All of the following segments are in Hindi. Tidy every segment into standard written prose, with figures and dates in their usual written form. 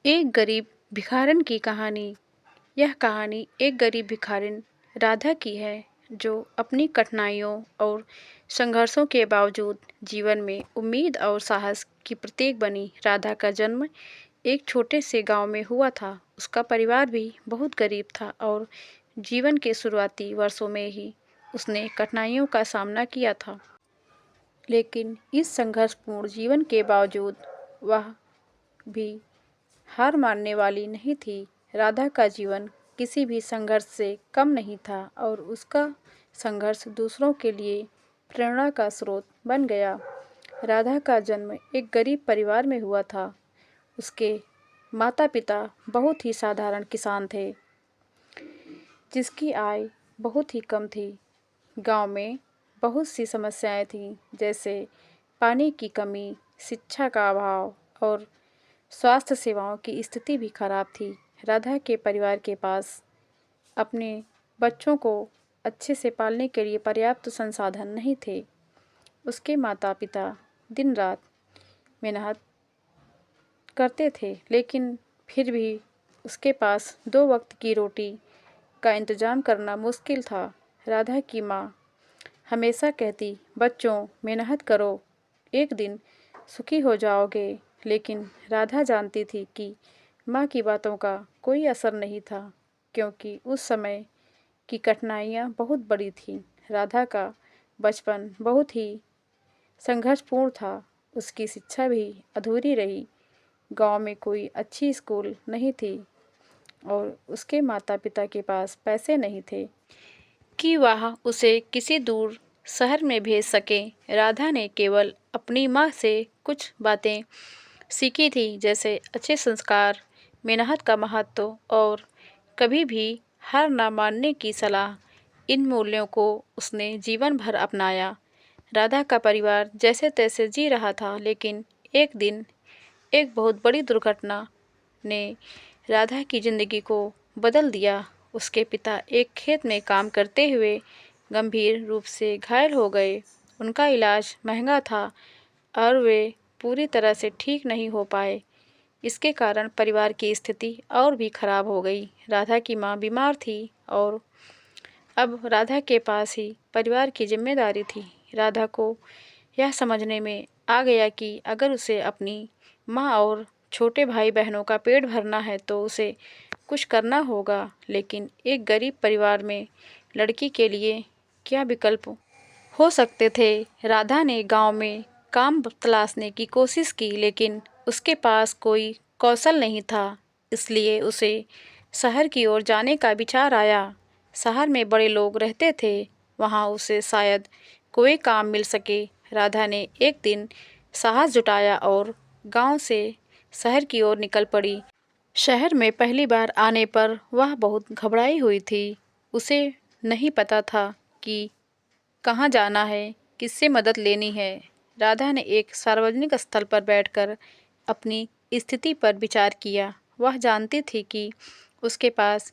एक गरीब भिखारिन की कहानी। यह कहानी एक गरीब भिखारिन राधा की है, जो अपनी कठिनाइयों और संघर्षों के बावजूद जीवन में उम्मीद और साहस की प्रतीक बनी। राधा का जन्म एक छोटे से गांव में हुआ था। उसका परिवार भी बहुत गरीब था और जीवन के शुरुआती वर्षों में ही उसने कठिनाइयों का सामना किया था। लेकिन इस संघर्षपूर्ण जीवन के बावजूद वह भी हार मानने वाली नहीं थी। राधा का जीवन किसी भी संघर्ष से कम नहीं था और उसका संघर्ष दूसरों के लिए प्रेरणा का स्रोत बन गया। राधा का जन्म एक गरीब परिवार में हुआ था। उसके माता पिता बहुत ही साधारण किसान थे, जिसकी आय बहुत ही कम थी। गांव में बहुत सी समस्याएं थीं, जैसे पानी की कमी, शिक्षा का अभाव और स्वास्थ्य सेवाओं की स्थिति भी खराब थी। राधा के परिवार के पास अपने बच्चों को अच्छे से पालने के लिए पर्याप्त संसाधन नहीं थे। उसके माता पिता दिन रात मेहनत करते थे, लेकिन फिर भी उसके पास 2 वक्त की रोटी का इंतजाम करना मुश्किल था। राधा की माँ हमेशा कहती, बच्चों मेहनत करो, एक दिन सुखी हो जाओगे। लेकिन राधा जानती थी कि माँ की बातों का कोई असर नहीं था, क्योंकि उस समय की कठिनाइयाँ बहुत बड़ी थीं। राधा का बचपन बहुत ही संघर्षपूर्ण था। उसकी शिक्षा भी अधूरी रही। गांव में कोई अच्छी स्कूल नहीं थी और उसके माता पिता के पास पैसे नहीं थे कि वह उसे किसी दूर शहर में भेज सके। राधा ने केवल अपनी माँ से कुछ बातें सीखी थी, जैसे अच्छे संस्कार, मेहनत का महत्व और कभी भी हार ना मानने की सलाह। इन मूल्यों को उसने जीवन भर अपनाया। राधा का परिवार जैसे तैसे जी रहा था, लेकिन एक दिन एक बहुत बड़ी दुर्घटना ने राधा की जिंदगी को बदल दिया। उसके पिता एक खेत में काम करते हुए गंभीर रूप से घायल हो गए। उनका इलाज महंगा था और वे पूरी तरह से ठीक नहीं हो पाए। इसके कारण परिवार की स्थिति और भी खराब हो गई। राधा की माँ बीमार थी और अब राधा के पास ही परिवार की जिम्मेदारी थी। राधा को यह समझने में आ गया कि अगर उसे अपनी माँ और छोटे भाई बहनों का पेट भरना है तो उसे कुछ करना होगा। लेकिन एक गरीब परिवार में लड़की के लिए क्या विकल्प हो सकते थे? राधा ने गांव में काम तलाशने की कोशिश की, लेकिन उसके पास कोई कौशल नहीं था। इसलिए उसे शहर की ओर जाने का विचार आया। शहर में बड़े लोग रहते थे, वहां उसे शायद कोई काम मिल सके। राधा ने एक दिन साहस जुटाया और गांव से शहर की ओर निकल पड़ी। शहर में पहली बार आने पर वह बहुत घबराई हुई थी। उसे नहीं पता था कि कहाँ जाना है, किससे मदद लेनी है। राधा ने एक सार्वजनिक स्थल पर बैठकर अपनी स्थिति पर विचार किया। वह जानती थी कि उसके पास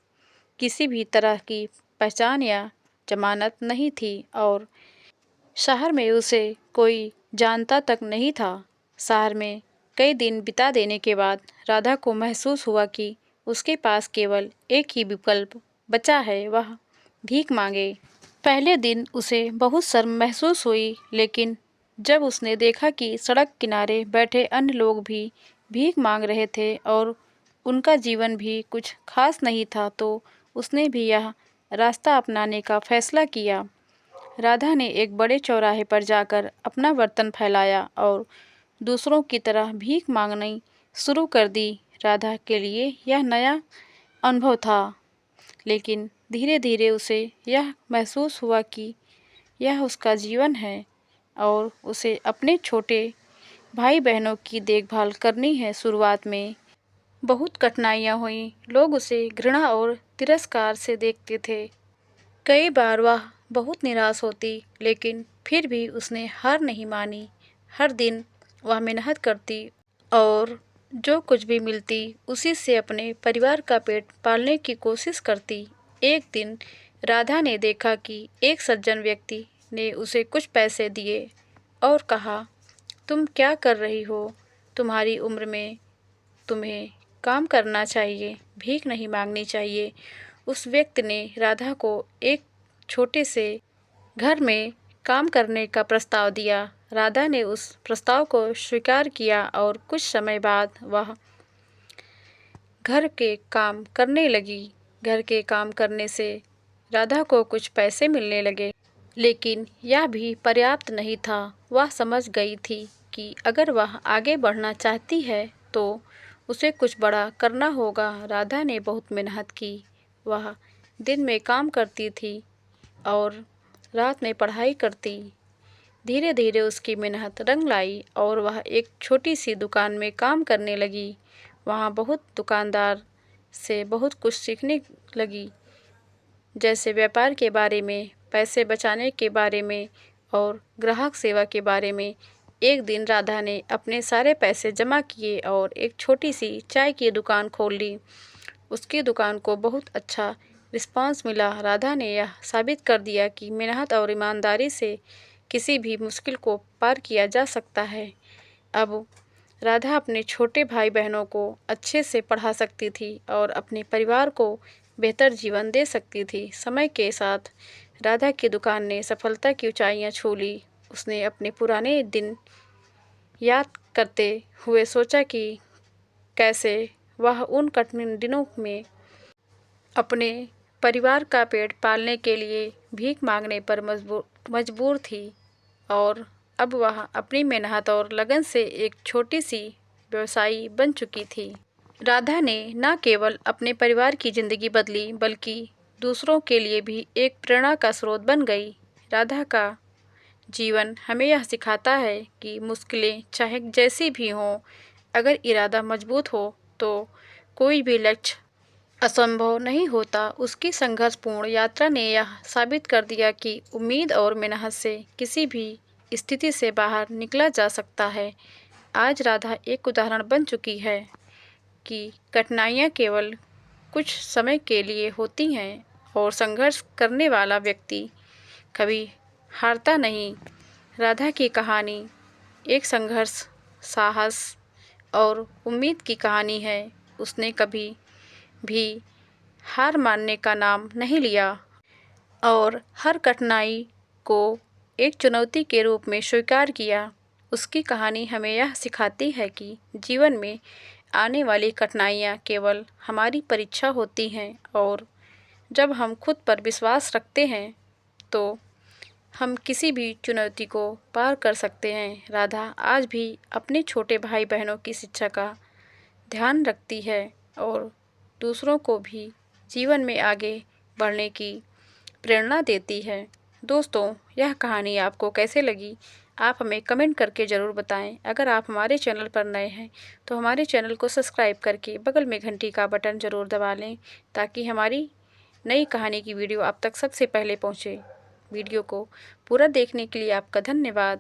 किसी भी तरह की पहचान या जमानत नहीं थी और शहर में उसे कोई जानता तक नहीं था। शहर में कई दिन बिता देने के बाद राधा को महसूस हुआ कि उसके पास केवल एक ही विकल्प बचा है, वह भीख मांगे। पहले दिन उसे बहुत शर्म महसूस हुई, लेकिन जब उसने देखा कि सड़क किनारे बैठे अन्य लोग भी भीख मांग रहे थे और उनका जीवन भी कुछ खास नहीं था, तो उसने भी यह रास्ता अपनाने का फैसला किया। राधा ने एक बड़े चौराहे पर जाकर अपना बर्तन फैलाया और दूसरों की तरह भीख मांगनी शुरू कर दी। राधा के लिए यह नया अनुभव था, लेकिन धीरे धीरे उसे यह महसूस हुआ कि यह उसका जीवन है और उसे अपने छोटे भाई बहनों की देखभाल करनी है। शुरुआत में बहुत कठिनाइयाँ हुईं। लोग उसे घृणा और तिरस्कार से देखते थे। कई बार वह बहुत निराश होती, लेकिन फिर भी उसने हार नहीं मानी। हर दिन वह मेहनत करती और जो कुछ भी मिलती उसी से अपने परिवार का पेट पालने की कोशिश करती। एक दिन राधा ने देखा कि एक सज्जन व्यक्ति ने उसे कुछ पैसे दिए और कहा, तुम क्या कर रही हो? तुम्हारी उम्र में तुम्हें काम करना चाहिए, भीख नहीं मांगनी चाहिए। उस व्यक्ति ने राधा को एक छोटे से घर में काम करने का प्रस्ताव दिया। राधा ने उस प्रस्ताव को स्वीकार किया और कुछ समय बाद वह घर के काम करने लगी। घर के काम करने से राधा को कुछ पैसे मिलने लगे, लेकिन यह भी पर्याप्त नहीं था। वह समझ गई थी कि अगर वह आगे बढ़ना चाहती है तो उसे कुछ बड़ा करना होगा। राधा ने बहुत मेहनत की। वह दिन में काम करती थी और रात में पढ़ाई करती। धीरे धीरे उसकी मेहनत रंग लाई और वह एक छोटी सी दुकान में काम करने लगी। वहाँ बहुत दुकानदार से बहुत कुछ सीखने लगी, जैसे व्यापार के बारे में, पैसे बचाने के बारे में और ग्राहक सेवा के बारे में। एक दिन राधा ने अपने सारे पैसे जमा किए और एक छोटी सी चाय की दुकान खोल ली। उसकी दुकान को बहुत अच्छा रिस्पांस मिला। राधा ने यह साबित कर दिया कि मेहनत और ईमानदारी से किसी भी मुश्किल को पार किया जा सकता है। अब राधा अपने छोटे भाई बहनों को अच्छे से पढ़ा सकती थी और अपने परिवार को बेहतर जीवन दे सकती थी। समय के साथ राधा की दुकान ने सफलता की ऊंचाइयां छू ली। उसने अपने पुराने दिन याद करते हुए सोचा कि कैसे वह उन कठिन दिनों में अपने परिवार का पेट पालने के लिए भीख मांगने पर मजबूर थी और अब वह अपनी मेहनत और लगन से एक छोटी सी व्यवसायी बन चुकी थी। राधा ने न केवल अपने परिवार की ज़िंदगी बदली बल्कि दूसरों के लिए भी एक प्रेरणा का स्रोत बन गई। राधा का जीवन हमें यह सिखाता है कि मुश्किलें चाहे जैसी भी हों, अगर इरादा मजबूत हो तो कोई भी लक्ष्य असंभव नहीं होता। उसकी संघर्षपूर्ण यात्रा ने यह साबित कर दिया कि उम्मीद और मेहनत से किसी भी स्थिति से बाहर निकला जा सकता है। आज राधा एक उदाहरण बन चुकी है कि कठिनाइयाँ केवल कुछ समय के लिए होती हैं और संघर्ष करने वाला व्यक्ति कभी हारता नहीं। राधा की कहानी एक संघर्ष, साहस और उम्मीद की कहानी है। उसने कभी भी हार मानने का नाम नहीं लिया और हर कठिनाई को एक चुनौती के रूप में स्वीकार किया। उसकी कहानी हमें यह सिखाती है कि जीवन में आने वाली कठिनाइयाँ केवल हमारी परीक्षा होती हैं और जब हम खुद पर विश्वास रखते हैं तो हम किसी भी चुनौती को पार कर सकते हैं। राधा आज भी अपने छोटे भाई बहनों की शिक्षा का ध्यान रखती है और दूसरों को भी जीवन में आगे बढ़ने की प्रेरणा देती है। दोस्तों, यह कहानी आपको कैसे लगी, आप हमें कमेंट करके ज़रूर बताएं। अगर आप हमारे चैनल पर नए हैं तो हमारे चैनल को सब्सक्राइब करके बगल में घंटी का बटन ज़रूर दबा लें, ताकि हमारी नई कहानी की वीडियो आप तक सबसे पहले पहुंचे। वीडियो को पूरा देखने के लिए आपका धन्यवाद।